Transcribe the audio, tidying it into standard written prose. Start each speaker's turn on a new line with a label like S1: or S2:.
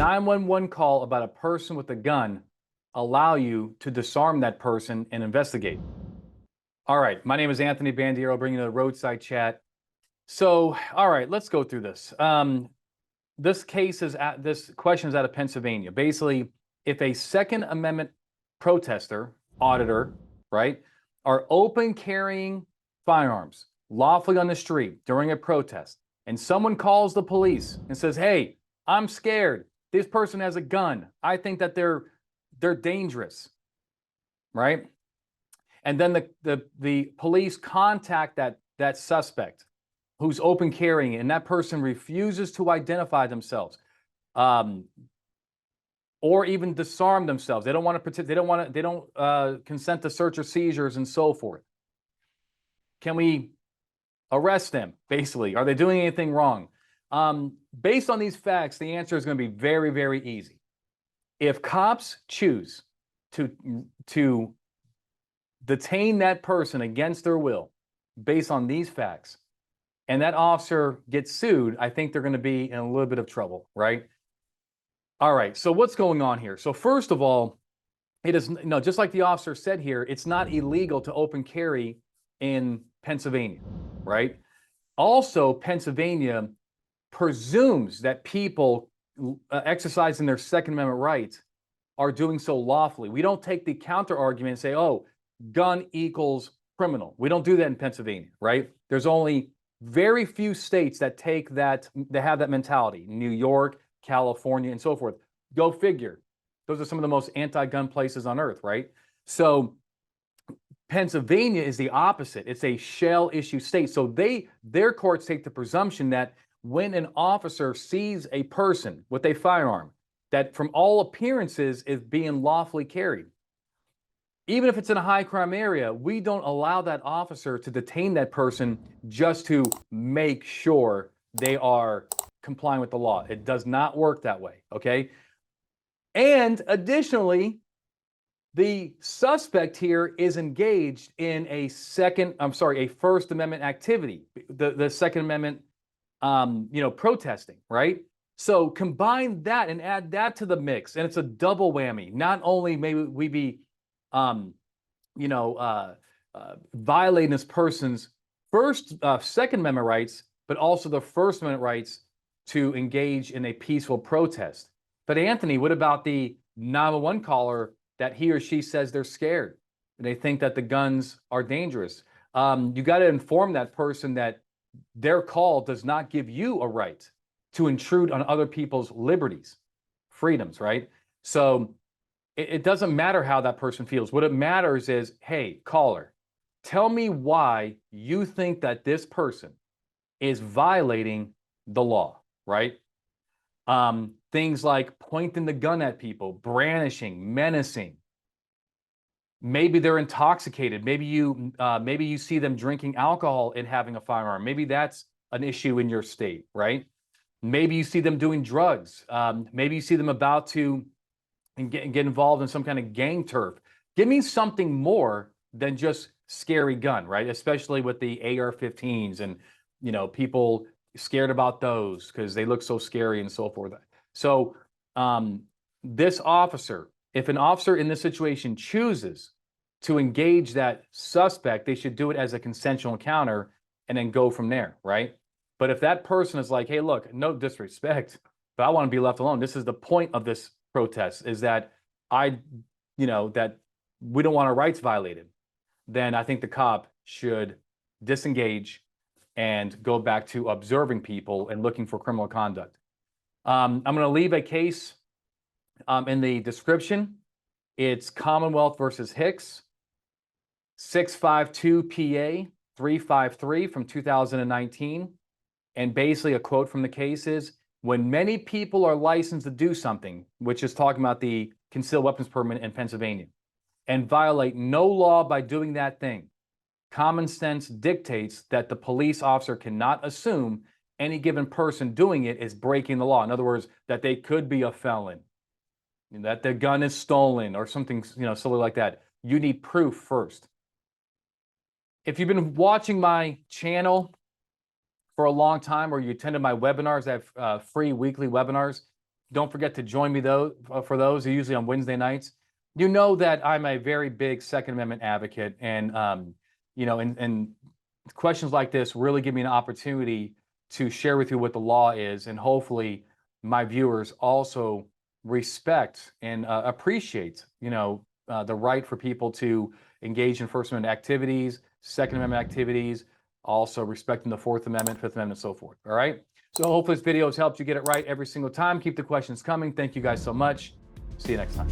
S1: 911 call about a person with a gun allow you to disarm that person and investigate? All right, my name is Anthony Bandiero, bringing you the Roadside Chat. So, all right, let's go through this. This question is out of Pennsylvania. Basically, if a Second Amendment protester, auditor, right, are open carrying firearms lawfully on the street during a protest, and someone calls the police and says, "Hey, I'm scared. This person has a gun. I think that they're dangerous," right? And then the police contact that suspect who's open carrying, and that person refuses to identify themselves, or even disarm themselves. They don't want to protect. They don't consent to search or seizures and so forth. Can we arrest them? Basically, are they doing anything wrong? Based on these facts, the answer is going to be very, very easy. If cops choose to detain that person against their will based on these facts, and that officer gets sued, I think they're going to be in a little bit of trouble, right? All right, so what's going on here? So first of all, it is, just like the officer said here, it's not illegal to open carry in Pennsylvania, right? Also, Pennsylvania presumes that people exercising their Second Amendment rights are doing so lawfully. We don't take the counter argument and say, oh, gun equals criminal. We don't do that in Pennsylvania, right? There's only very few states that have that mentality. New York, California, and so forth. Go figure. Those are some of the most anti-gun places on earth, right? So Pennsylvania is the opposite. It's a shell issue state. So their courts take the presumption that when an officer sees a person with a firearm that from all appearances is being lawfully carried, even if it's in a high crime area, we don't allow that officer to detain that person just to make sure they are complying with the law. It does not work that way, okay? And additionally, the suspect here is engaged in a First Amendment activity, the Second Amendment, protesting, right? So combine that and add that to the mix, and it's a double whammy. Not only may we be violating this person's Second Amendment rights, but also the First Amendment rights to engage in a peaceful protest. But Anthony, what about the 911 caller that he or she says they're scared and they think that the guns are dangerous? You got to inform that person that their call does not give you a right to intrude on other people's liberties, freedoms, right? So it doesn't matter how that person feels. What it matters is, hey, caller, tell me why you think that this person is violating the law, right? Things like pointing the gun at people, brandishing, menacing. Maybe they're intoxicated. Maybe you see them drinking alcohol and having a firearm. Maybe that's an issue in your state, right? Maybe you see them doing drugs. Maybe you see them about to get involved in some kind of gang turf. Give me something more than just scary gun, right? Especially with the AR-15s and, people scared about those because they look so scary and so forth. So this officer, if an officer in this situation chooses to engage that suspect, they should do it as a consensual encounter and then go from there, right? But if that person is like, hey, look, no disrespect, but I want to be left alone. This is the point of this protest, is that that we don't want our rights violated. Then I think the cop should disengage and go back to observing people and looking for criminal conduct. I'm going to leave a case in the description. It's Commonwealth versus Hicks, 652 PA 353 from 2019. And basically a quote from the case is, when many people are licensed to do something, which is talking about the concealed weapons permit in Pennsylvania, and violate no law by doing that thing, common sense dictates that the police officer cannot assume any given person doing it is breaking the law. In other words, that they could be a felon, that the gun is stolen or something, silly like that. You need proof first. If you've been watching my channel for a long time, or you attended my webinars, I have free weekly webinars. don't forget to join me though for those. They're usually on Wednesday nights. You know that I'm a very big Second Amendment advocate, and and questions like this really give me an opportunity to share with you what the law is, and hopefully my viewers also respect and appreciate, the right for people to engage in First Amendment activities, Second Amendment activities, also respecting the Fourth Amendment, Fifth Amendment, and so forth. All right. So hopefully this video has helped you get it right every single time. Keep the questions coming. Thank you guys so much. See you next time.